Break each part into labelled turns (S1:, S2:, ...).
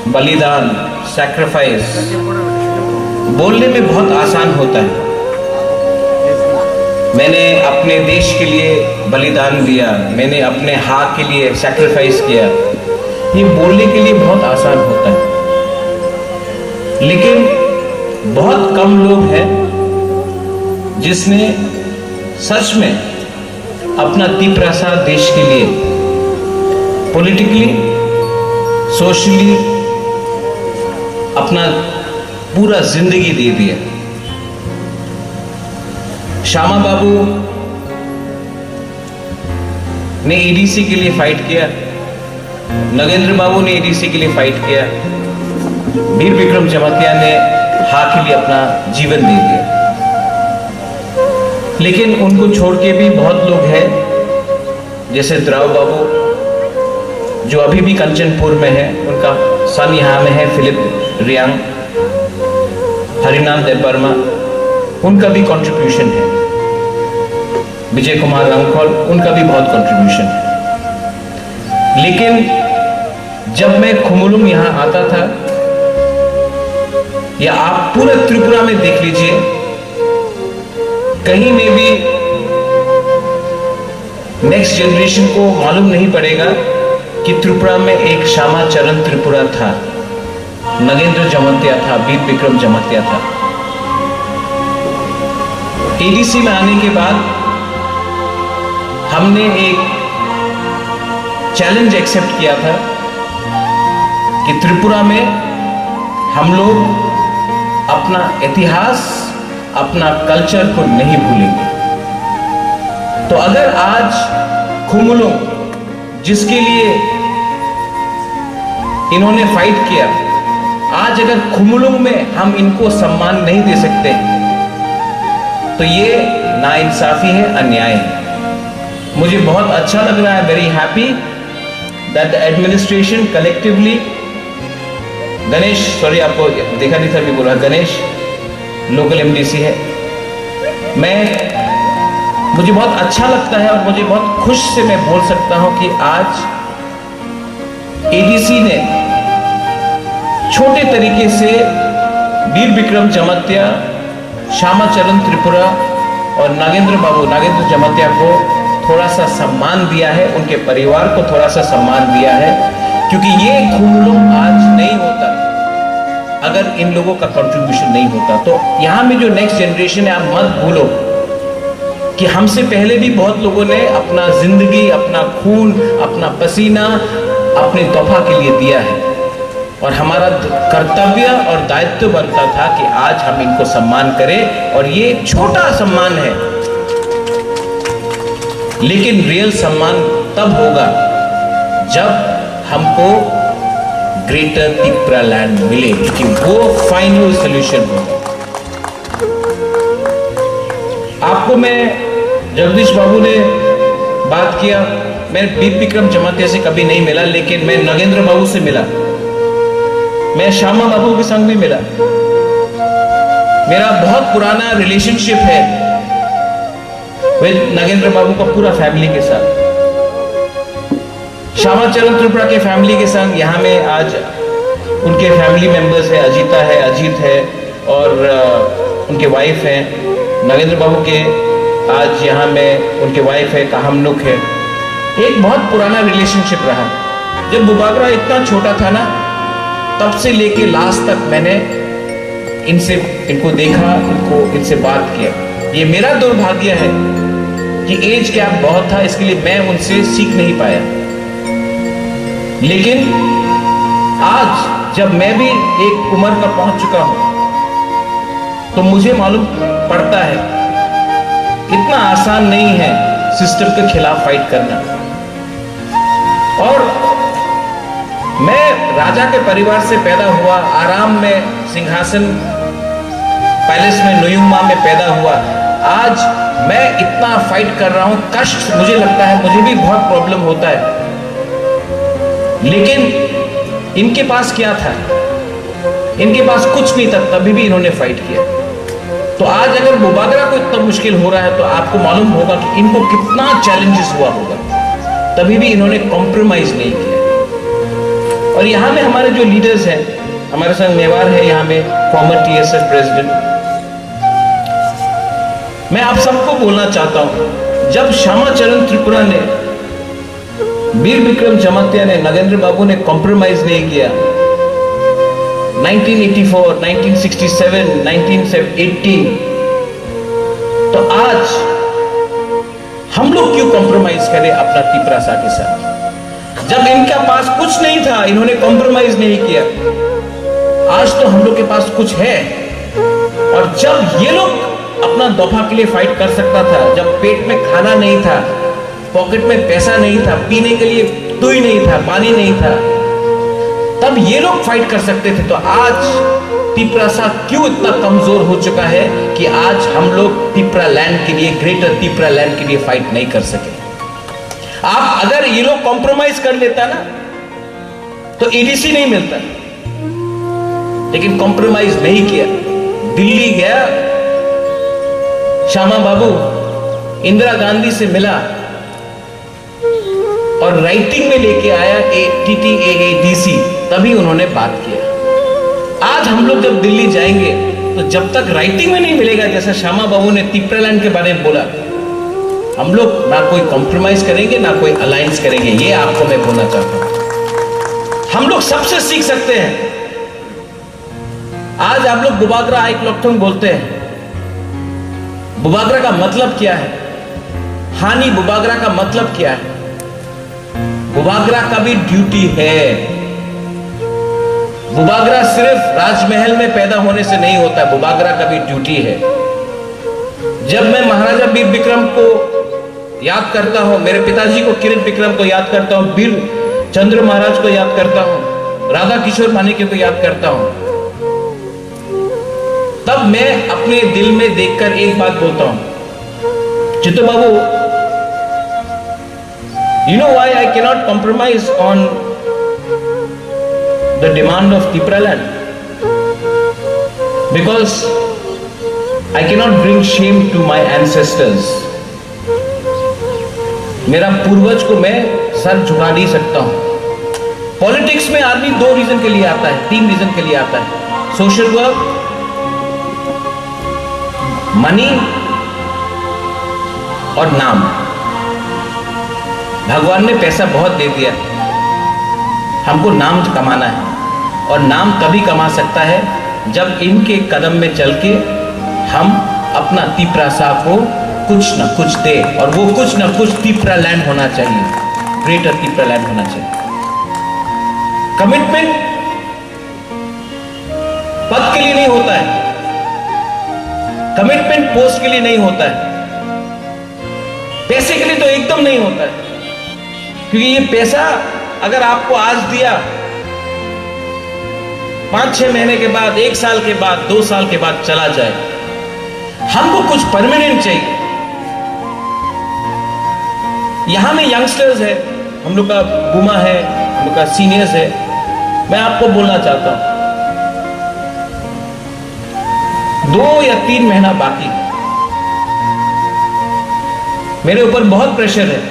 S1: बलिदान, सैक्रिफाइस बोलने में बहुत आसान होता है। मैंने अपने देश के लिए बलिदान दिया, मैंने अपने हाँ के लिए सैक्रिफाइस किया, ये बोलने के लिए बहुत आसान होता है। लेकिन बहुत कम लोग हैं जिसने सच में अपना तीव्रता देश के लिए पॉलिटिकली, सोशली अपना पूरा जिंदगी दे दिया। श्यामा बाबू ने एडीसी के लिए फाइट किया, नगेंद्र बाबू ने एडीसी के लिए फाइट किया, वीर विक्रम जमातिया ने हाँ के लिए अपना जीवन दे दिया। लेकिन उनको छोड़ के भी बहुत लोग हैं, जैसे द्राव बाबू जो अभी भी कंचनपुर में है, उनका सन यहाँ में है, फिलिप रियांग, हरिनाम देवबर्मा, उनका भी कंट्रीब्यूशन है, विजय कुमार लंगखोल, उनका भी बहुत कंट्रीब्यूशन है। लेकिन जब मैं खुमुलुंग यहां आता था, या आप पूरे त्रिपुरा में देख लीजिए, कहीं में भी नेक्स्ट जनरेशन को मालूम नहीं पड़ेगा कि त्रिपुरा में एक श्यामाचरण त्रिपुरा था, नगेंद्र जमातिया था, वीर विक्रम जमातिया था। एडीसी में आने के बाद हमने एक चैलेंज एक्सेप्ट किया था कि त्रिपुरा में हम लोग अपना इतिहास, अपना कल्चर को नहीं भूलेंगे। तो अगर आज खुमुलुंग, जिसके लिए इन्होंने फाइट किया, आज अगर खुमुलुंग में हम इनको सम्मान नहीं दे सकते तो ये नाइंसाफी है, अन्याय है। मुझे बहुत अच्छा लग रहा है, very happy that the administration collectively, Ganesh, sorry आपको देखा नहीं था, भी बोला, गणेश लोकल एमडीसी है, मुझे बहुत अच्छा लगता है और मुझे बहुत खुश से मैं बोल सकता हूं कि आज एडीसी ने छोटे तरीके से वीर विक्रम जमातिया, श्यामाचरण त्रिपुरा और नागेंद्र जमातिया को थोड़ा सा सम्मान दिया है, उनके परिवार को थोड़ा सा सम्मान दिया है, क्योंकि ये खुमुलुंग आज नहीं होता अगर इन लोगों का कंट्रीब्यूशन नहीं होता। तो यहां में जो नेक्स्ट जनरेशन है, आप मत भूलो कि हमसे पहले भी बहुत लोगों ने अपना जिंदगी, अपना खून, अपना पसीना अपने तोहफा के लिए दिया है, और हमारा कर्तव्य और दायित्व बनता था कि आज हम इनको सम्मान करें। और ये छोटा सम्मान है, लेकिन रियल सम्मान तब होगा जब हमको ग्रेटर त्रिपुरा लैंड मिले, कि वो फाइनल सॉल्यूशन होगा। आपको मैं, जगदीश बाबू ने बात किया, मैं वीर विक्रम जमातिया से कभी नहीं मिला, लेकिन मैं नगेंद्र बाबू से मिला, मैं श्यामा बाबू के संग में मिला। मेरा बहुत पुराना रिलेशनशिप है विद नगेंद्र बाबू का पूरा फैमिली के साथ, श्यामाचरण त्रिपुरा के फैमिली के संग। यहाँ में आज उनके फैमिली मेंबर्स है, अजीता है, अजीत है, और उनके वाइफ है, नगेंद्र बाबू के आज यहाँ में उनके वाइफ है, काहमनुक है। एक बहुत पुराना रिलेशनशिप रहा। जब बुबागरा इतना छोटा था ना, तब से लेके लास्ट तक मैंने इनको देखा, इनसे बात किया। ये मेरा दुर्भाग्य है कि एज गैप बहुत था, इसके लिए मैं उनसे सीख नहीं पाया। लेकिन आज जब मैं भी एक उम्र का पहुंच चुका हूं, तो मुझे मालूम पड़ता है इतना आसान नहीं है सिस्टम के खिलाफ फाइट करना। और मैं राजा के परिवार से पैदा हुआ, आराम में सिंहासन पैलेस में नुयुमा में पैदा हुआ। आज मैं इतना फाइट कर रहा हूं, कष्ट मुझे लगता है, मुझे भी बहुत प्रॉब्लम होता है। लेकिन इनके पास क्या था? इनके पास कुछ नहीं था, तभी भी इन्होंने फाइट किया। तो आज अगर बुबागरा को इतना मुश्किल हो रहा है, तो आपको मालूम होगा कि इनको कितना चैलेंजेस हुआ होगा, तभी भी इन्होंने कॉम्प्रोमाइज नहीं किया। और यहाँ में हमारे जो लीडर्स हैं, हमारे संग मेवार है यहाँ में, फॉर्मर TSS प्रेसिडेंट। मैं आप सबको बोलना चाहता हूं, जब श्यामाचरण त्रिपुरा ने, वीर विक्रम जमातिया ने, नगेंद्र बाबू ने कॉम्प्रोमाइज नहीं किया 1984, 1967, 1980, तो आज हम लोग क्यों कॉम्प्रोमाइज करें अपना तिपरासा के साथ? जब इनके पास कुछ नहीं था, इन्होंने कॉम्प्रोमाइज नहीं किया। आज तो हम लोग के पास कुछ है। और जब ये लोग अपना दफा के लिए फाइट कर सकता था, जब पेट में खाना नहीं था, पॉकेट में पैसा नहीं था, पीने के लिए दूध नहीं था, पानी नहीं था, तब ये लोग फाइट कर सकते थे। तो आज तिपरासा क्यों इतना कमजोर हो चुका है कि आज हम लोग तिपरा लैंड के लिए, ग्रेटर तिपरा लैंड के लिए फाइट नहीं कर सके? आप अगर ये लोग कॉम्प्रोमाइज कर लेता ना, तो ADC नहीं मिलता, लेकिन कॉम्प्रोमाइज नहीं किया। दिल्ली गया, श्यामा बाबू इंदिरा गांधी से मिला और राइटिंग में लेके आया TTAADC, तभी उन्होंने बात किया। आज हम लोग जब दिल्ली जाएंगे, तो जब तक राइटिंग में नहीं मिलेगा, जैसा श्यामा बाबू ने तिपरालैंड के बारे में बोला, हम लोग ना कोई कॉम्प्रोमाइज करेंगे, ना कोई अलायंस करेंगे। ये आपको मैं बोलना चाहता हूं। हम लोग सबसे सीख सकते हैं। आज आप लोग बुबागरा आइक लोकथोंग बोलते हैं। बुबागरा का मतलब क्या है? हानि बुबागरा का मतलब क्या है? बुबागरा का भी ड्यूटी है। बुबागरा सिर्फ राजमहल में पैदा होने से नहीं होता, बुबागरा का भी ड्यूटी है। जब मैं महाराजा वीर विक्रम को याद करता हूं, मेरे पिताजी को किरण विक्रम को याद करता हूं, वीर चंद्र महाराज को याद करता हूं, राधा किशोर मानिक्य को याद करता हूं, तब मैं अपने दिल में देखकर एक बात बोलता हूं, चित्तो बाबू, you know why I cannot compromise on the demand of Tipraland? Because I cannot bring shame to my ancestors. मेरा पूर्वज को मैं सर झुका नहीं सकता हूं। पॉलिटिक्स में आदमी 2 रीजन के लिए आता है, 3 रीजन के लिए आता है, सोशल वर्क, मनी और नाम। भगवान ने पैसा बहुत दे दिया, हमको नाम कमाना है, और नाम तभी कमा सकता है जब इनके कदम में चल के हम अपना तिपरासा को कुछ न कुछ दे, और वो कुछ न कुछ तिपरा लैंड होना चाहिए, ग्रेटर तिपरा लैंड होना चाहिए। कमिटमेंट पद के लिए नहीं होता है, कमिटमेंट पोस्ट के लिए नहीं होता है, पैसे के लिए तो एकदम नहीं होता है। क्योंकि ये पैसा अगर आपको आज दिया, 5-6 महीने के बाद, 1 साल के बाद, 2 साल के बाद चला जाए। हमको कुछ परमानेंट चाहिए। यहां में यंगस्टर्स है, हम लोग का गुमा है, हम लोग का सीनियर्स है। मैं आपको बोलना चाहता हूं, 2 या 3 महीना बाकी, मेरे ऊपर बहुत प्रेशर है।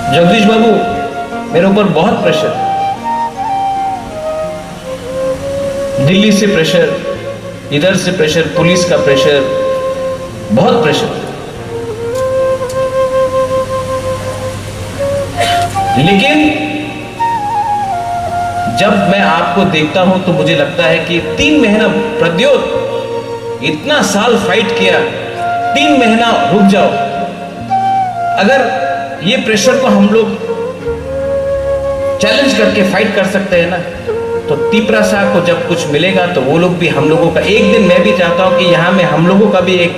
S1: जगदीश बाबू, मेरे ऊपर बहुत प्रेशर, दिल्ली से प्रेशर, इधर से प्रेशर, पुलिस का प्रेशर, बहुत प्रेशर। लेकिन जब मैं आपको देखता हूं तो मुझे लगता है कि 3 महीना, प्रद्योत इतना साल फाइट किया, 3 महीना रुक जाओ। अगर ये प्रेशर को हम लोग चैलेंज करके फाइट कर सकते हैं ना, तो तिपरासा को जब कुछ मिलेगा तो वो लोग भी हम लोगों का, एक दिन मैं भी चाहता हूं कि यहां में हम लोगों का भी एक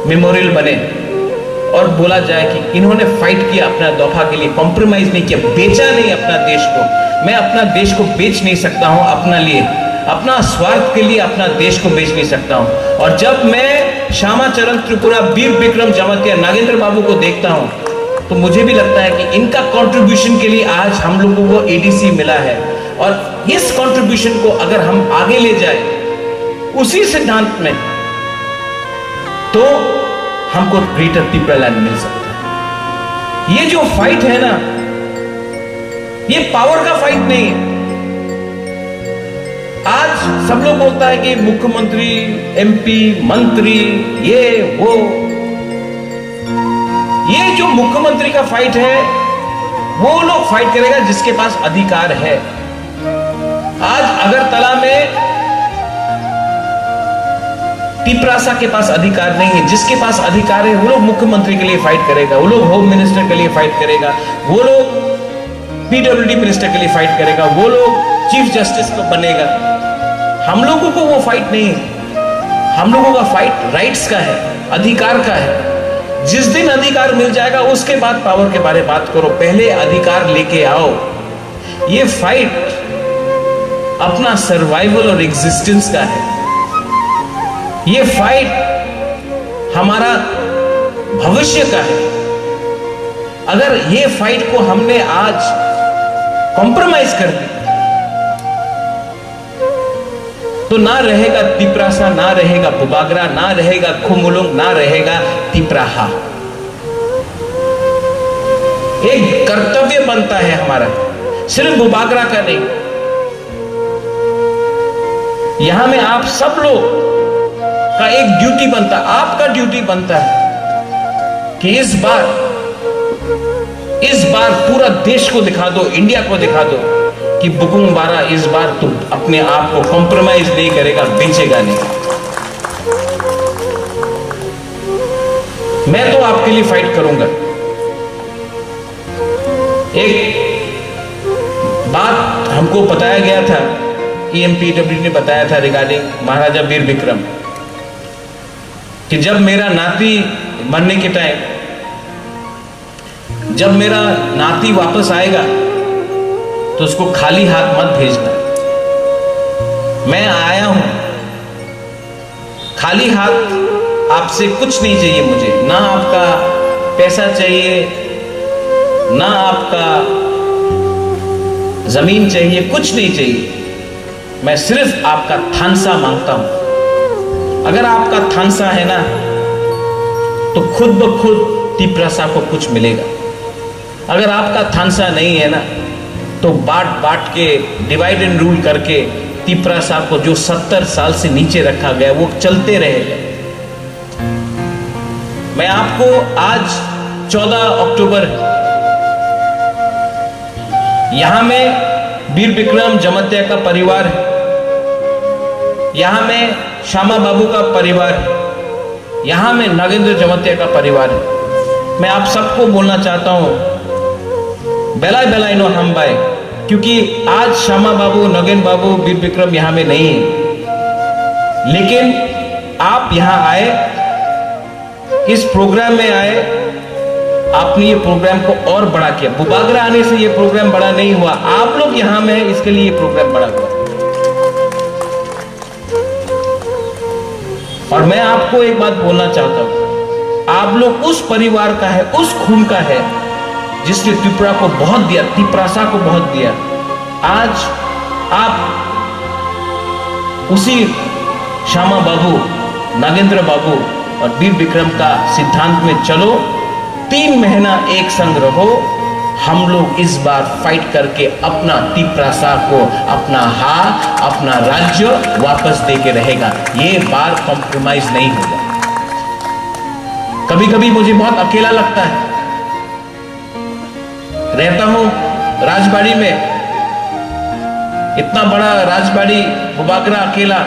S1: मेमोरियल बने और बोला जाए कि इन्होंने फाइट किया अपना दफा के लिए, कॉम्प्रोमाइज नहीं किया, बेचा नहीं अपना देश को। मैं अपना देश को बेच नहीं सकता हूं अपना लिए, अपना स्वार्थ के लिए अपना देश को बेच नहीं सकता हूं। और जब मैं श्यामाचरण त्रिपुरा, वीर विक्रम जमातिया, नागेंद्र बाबू को देखता हूं तो मुझे भी लगता है कि इनका कंट्रीब्यूशन के लिए आज हम लोगों को ADC मिला है। और इस कंट्रीब्यूशन को अगर हम आगे ले जाए उसी सिद्धांत में, तो हमको ग्रेटर तिपरा लैंड मिल सकता है। ये जो फाइट है ना, ये पावर का फाइट नहीं है। आज सब लोग बोलता है कि मुख्यमंत्री, एमपी, मंत्री, ये वो। ये जो मुख्यमंत्री का फाइट है, वो लोग फाइट करेगा जिसके पास अधिकार है। आज अगरतला में तिपरासा के पास अधिकार नहीं है। जिसके पास अधिकार है वो लोग मुख्यमंत्री के लिए फाइट करेगा, वो लोग होम मिनिस्टर के लिए फाइट करेगा, वो लोग पीडब्ल्यूडी मिनिस्टर के लिए फाइट करेगा, वो लोग चीफ जस्टिस को बनेगा। हम लोगों को वो फाइट नहीं है। हम लोगों का फाइट राइट्स का है, अधिकार का है। जिस दिन अधिकार मिल जाएगा उसके बाद पावर के बारे में बात करो, पहले अधिकार लेके आओ। ये फाइट अपना सर्वाइवल और एग्जिस्टेंस का है। ये फाइट हमारा भविष्य का है। अगर ये फाइट को हमने आज कॉम्प्रोमाइज कर दिया तो ना रहेगा तिपरासा, ना रहेगा बुबागरा, ना रहेगा खुमुलुंग, ना रहेगा तिपराहा। एक कर्तव्य बनता है हमारा, सिर्फ बुबागरा का नहीं। यहां में आप सब लोग का एक ड्यूटी बनता, आपका ड्यूटी बनता है कि इस बार पूरा देश को दिखा दो, इंडिया को दिखा दो कि बुकुंग बारा इस बार तुम अपने आप को कॉम्प्रोमाइज नहीं करेगा, बेचेगा नहीं। मैं तो आपके लिए फाइट करूंगा। एक बात हमको बताया गया था, EMPW ने बताया था रिगार्डिंग महाराजा वीर विक्रम, कि जब मेरा नाती मरने के टाइम, जब मेरा नाती वापस आएगा तो उसको खाली हाथ मत भेजना। मैं आया हूं खाली हाथ, आपसे कुछ नहीं चाहिए मुझे, ना आपका पैसा चाहिए, ना आपका जमीन चाहिए, कुछ नहीं चाहिए। मैं सिर्फ आपका थानसा मांगता हूं। अगर आपका थानसा है ना तो खुद ब खुद तिपरासा को कुछ मिलेगा। अगर आपका थानसा नहीं है ना तो बांट बांट के, डिवाइड एंड रूल करके तिपरासा को, जो 70 साल से नीचे रखा गया, वो चलते रहेगा। मैं आपको आज 14 अक्टूबर यहां में वीर विक्रम जमत्या का परिवार है, यहां में श्यामा बाबू का परिवार है, यहां में नागेंद्र जमत्या का परिवार है। मैं आप सबको बोलना चाहता हूं, बेलाय बेलाय नो हम बाय, क्योंकि आज श्यामा बाबू, नगेन बाबू, वीर विक्रम यहां में नहीं है, लेकिन आप यहां आए, इस प्रोग्राम में आए, आपने ये प्रोग्राम को और बड़ा किया। बुबागरा आने से ये प्रोग्राम बड़ा नहीं हुआ, आप लोग यहां में हैं, इसके लिए ये प्रोग्राम बड़ा हुआ। और मैं आपको एक बात बोलना चाहता हूं, आप लोग उस परिवार का है, उस खून का है जिसने त्रिपुरा को बहुत दिया, तिपरासा को बहुत दिया। आज आप उसी श्यामा बाबू, नागेंद्र बाबू और वीर विक्रम का सिद्धांत में चलो। 3 महीना एक संग रहो। हम लोग इस बार फाइट करके अपना तिपरासा को, अपना हाथ, अपना राज्य वापस दे के रहेगा। ये बार कॉम्प्रोमाइज नहीं होगा। कभी कभी मुझे बहुत अकेला लगता है, रहता हूं राजबाड़ी में, इतना बड़ा राजबाड़ी, बुबागरा अकेला,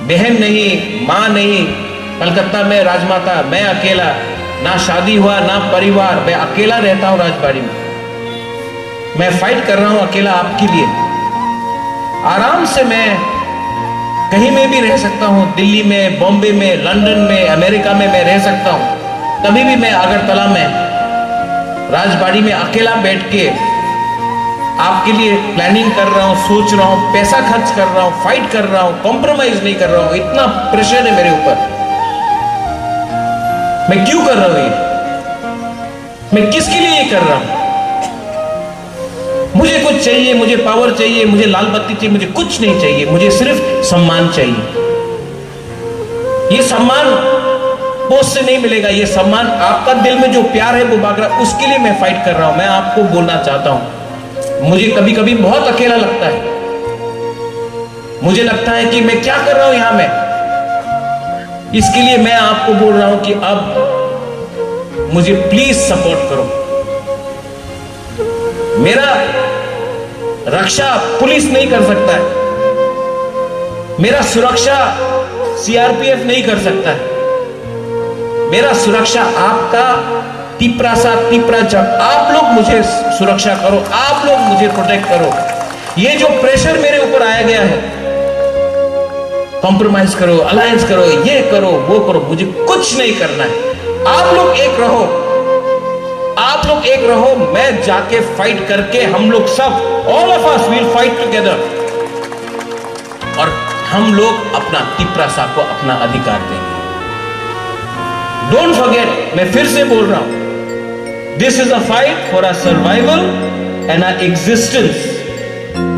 S1: बहन नहीं, मां नहीं, कलकत्ता में राजमाता, मैं अकेला, ना शादी हुआ ना परिवार, मैं अकेला रहता हूं राजबाड़ी में। मैं फाइट कर रहा हूं अकेला आपके लिए। आराम से मैं कहीं में भी रह सकता हूं, दिल्ली में, बॉम्बे में, लंदन में, अमेरिका में मैं रह सकता हूं। तभी भी मैं अगरतला में राजबाड़ी में अकेला बैठ के आपके लिए प्लानिंग कर रहा हूं, सोच रहा हूं, पैसा खर्च कर रहा हूं, फाइट कर रहा हूं, कॉम्प्रोमाइज नहीं कर रहा हूं। इतना प्रेशर है मेरे ऊपर। मैं क्यों कर रहा हूं ये? मैं किसके लिए ये कर रहा हूं? मुझे कुछ चाहिए, मुझे पावर चाहिए, मुझे लाल बत्ती चाहिए, मुझे कुछ नहीं चाहिए। मुझे सिर्फ सम्मान चाहिए। ये सम्मान पोस्ट से नहीं मिलेगा ये सम्मान। आपका दिल में जो प्यार है बुबागरा, उसके लिए मैं फाइट कर रहा हूं। मैं आपको बोलना चाहता हूं, मुझे कभी कभी बहुत अकेला लगता है। मुझे लगता है कि मैं क्या कर रहा हूं यहां में। इसके लिए मैं आपको बोल रहा हूं कि अब मुझे प्लीज सपोर्ट करो। मेरा रक्षा पुलिस नहीं कर सकता है, मेरा सुरक्षा सीआरपीएफ नहीं कर सकता है। मेरा सुरक्षा आपका तिपरा सा तिपरा जब आप लोग मुझे सुरक्षा करो, आप लोग मुझे प्रोटेक्ट करो। ये जो प्रेशर मेरे ऊपर आया गया है, कॉम्प्रोमाइज करो, अलायंस करो, ये करो, वो करो, मुझे कुछ नहीं करना है। आप लोग एक रहो, आप लोग एक रहो। मैं जाके फाइट करके, हम लोग सब all of us will fight together, और हम लोग अपना तिपरा सा को अपना अधिकार देंगे। डोंट फॉरगेट, मैं फिर से बोल रहा हूं, this is a fight for our survival and our existence.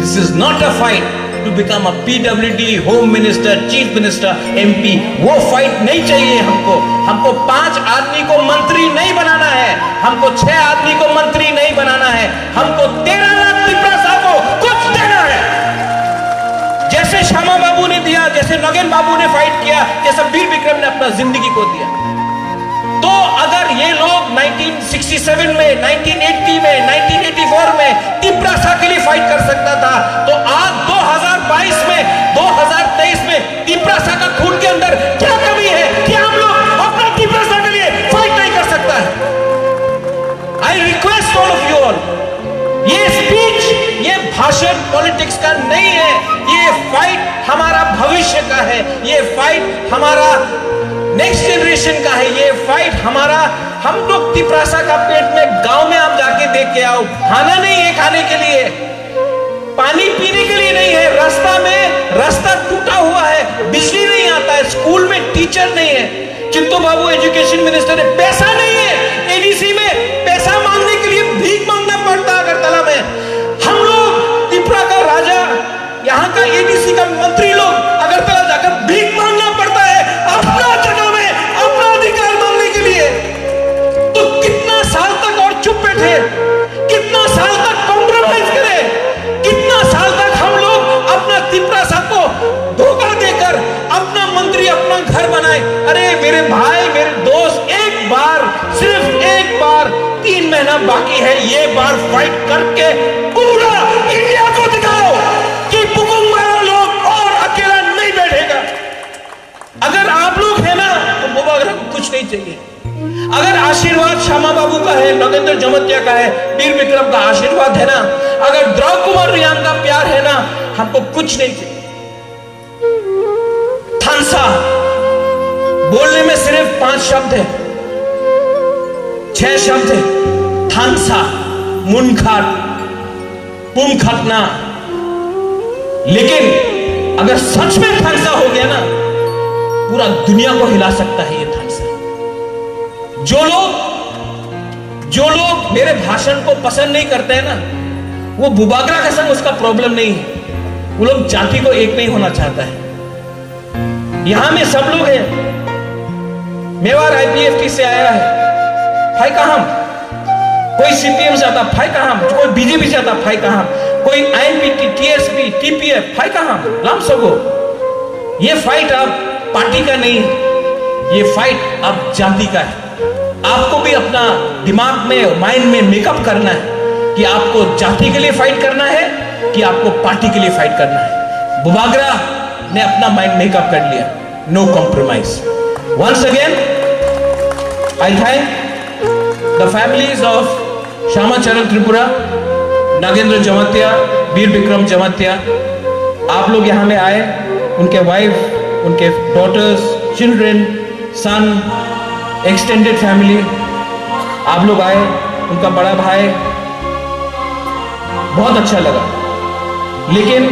S1: This is not a fight to become a PWD, home minister, chief minister, MP. वो फाइट नहीं चाहिए हमको। हमको 5 आदमी को मंत्री नहीं बनाना है, हमको 6 आदमी को मंत्री नहीं बनाना है, हमको 13 लाख तिपरा सा को कुछ देना है। जैसे श्यामा बाबू ने दिया, जैसे नगेन बाबू ने फाइट किया, जैसे वीर विक्रम ने अपना जिंदगी को दिया। तो अगर ये लोग 1967 में, 1980 में, 1984 में तिपरा सा के लिए फाइट कर सकता था, तो आज 2022 में, 2023 में तिपरा सा का खून के अंदर क्या कमी है कि हम लोग अपना तिपरा सा के लिए फाइट नहीं कर सकता है। I request all of you all, ये स्पीच, ये भाषण पॉलिटिक्स का नहीं है, ये फाइट हमारा भविष्य का है, ये फाइट हमारा नेक्स्ट जनरेशन का है, ये फाइट हमारा। हम लोग तिपरासा का पेट में गांव में आप जाके देख के आओ, खाना नहीं है खाने के लिए, पानी पीने के लिए नहीं है, रास्ता टूटा हुआ है, बिजली नहीं आता है, स्कूल में टीचर नहीं है। चिंटू बाबू एजुकेशन मिनिस्टर है, पैसा नहीं है, एडीसी में पैसा मांगने के लिए भीख मांगना पड़ता है अगरतला में। हम लोग तिपरा का राजा, यहाँ का एडीसी का मंत्री लोग अगरतला जाकर भीख मांगना पड़ता है अपना जगह में, अपना अधिकार मांगने के लिए। तो कितना साल तक और चुप बैठे, कितना साल तक कॉम्प्रोमाइज करे, कितना साल तक हम लोग अपना तिपरा सा को धोखा देकर अपना मंत्री, अपना घर बनाए। अरे मेरे भाई, मेरे दोस्त, एक बार, सिर्फ एक बार, 3 महीना बाकी है, ये बार फाइट करके पूरा इंडिया को दिखाओ कि पुकुंग लोग और अकेला नहीं बैठेगा। अगर आप लोग है ना, तो बुबागरा को कुछ नहीं चाहिए। अगर आशीर्वाद श्यामा बाबू का है, नगेंद्र जमतिया का है, वीर विक्रम का आशीर्वाद है ना, अगर द्रौपदी कुमार रियांग का प्यार है ना, हमको कुछ नहीं चाहिए। थानसा बोलने में सिर्फ 5 शब्द है, 6 शब्द है, थानसा, मुनखाट, पुमखतना। लेकिन अगर सच में थानसा हो गया ना, पूरा दुनिया को हिला सकता है ये थानसा। जो लोग मेरे भाषण को पसंद नहीं करते हैं ना, वो बुबागरा का संग उसका प्रॉब्लम नहीं है, वो लोग जाति को एक नहीं होना चाहता है। यहां में सब लोग हैं। मेवाड़ आईपीएफटी से आया है, भाई कहां? कोई सीपीएम से आता, भाई कहां? कोई बीजेपी से आता, भाई कहां? कोई आईएनपी, टीएसपी, टीपीएफ, भाई कहां? लाम सगो। ये फाइट अब पार्टी का नहीं है, ये फाइट अब जाति का है। आपको भी अपना दिमाग में, माइंड में मेकअप करना है कि आपको जाति के लिए फाइट करना है कि आपको पार्टी के लिए फाइट करना है। बुबागरा ने अपना माइंड मेकअप कर लिया, no compromise. Once again I thank the families of Shyama Charan Tripura, Nagendra जमतिया, वीर विक्रम जमतिया। आप लोग यहाँ में आए, उनके वाइफ, उनके डॉटर्स, चिल्ड्रन, सन, एक्सटेंडेड फैमिली, आप लोग आए, उनका बड़ा भाई, बहुत अच्छा लगा। लेकिन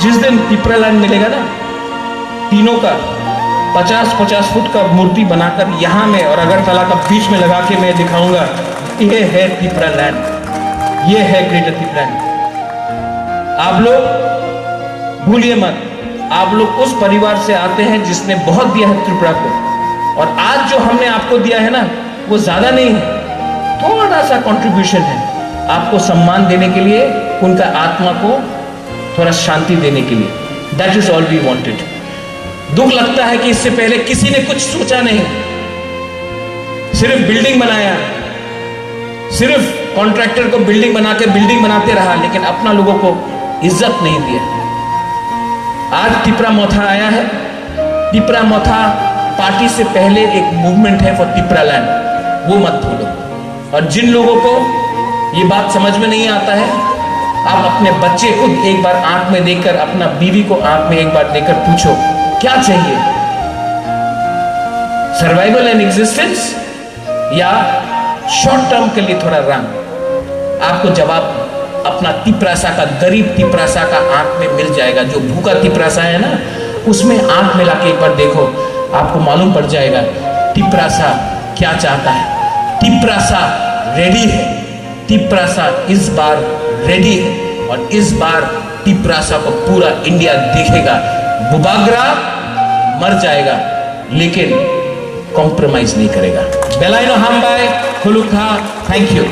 S1: जिस दिन तिपरा लैंड मिलेगा ना, तीनों का 50-50 फुट का मूर्ति बनाकर यहाँ में और अगरतला का बीच में लगा के मैं दिखाऊंगा, ये है तिपरा लैंड, ये है ग्रेटर तिपरा लैंड। आप लोग भूलिए मत, आप लोग उस परिवार से आते हैं जिसने बहुत दिया है त्रिपुरा को। और आज जो हमने आपको दिया है ना, वो ज्यादा नहीं है, थोड़ा सा कंट्रीब्यूशन है आपको सम्मान देने के लिए, उनका आत्मा को थोड़ा शांति देने के लिए। That is all we wanted. दुख लगता है कि इससे पहले किसी ने कुछ सोचा नहीं, सिर्फ बिल्डिंग बनाया, सिर्फ कॉन्ट्रैक्टर को बिल्डिंग बना के बिल्डिंग बनाते रहा, लेकिन अपना लोगों को इज्जत नहीं दिया। आज तिपरा मोथा आया है। तिपरा मोथा पार्टी से पहले एक मूवमेंट है फॉर तिपरा लैंड, वो मत भूलो। और जिन लोगों को ये बात समझ में नहीं आता है, आप अपने बच्चे को एक बार आंख में देखकर, अपना बीवी को आंख में एक बार देखकर पूछो क्या चाहिए, सर्वाइवल एंड एग्जिस्टेंस या शॉर्ट टर्म के लिए थोड़ा रंग। आपको जवाब अपना तिपरासा का, गरीब तिपरासा का आंख में मिल जाएगा। जो भूखा तिपरासा है ना, उसमें आंख मिला के एक बार देखो, आपको मालूम पड़ जाएगा तिपरासा क्या चाहता है। तिपरासा रेडी है, तिपरासा इस बार रेडी है, और इस बार तिपरासा को पूरा इंडिया देखेगा। बुबागरा मर जाएगा लेकिन कॉम्प्रोमाइज नहीं करेगा। बेलाइनो हामबाई खुलुखा, थैंक यू।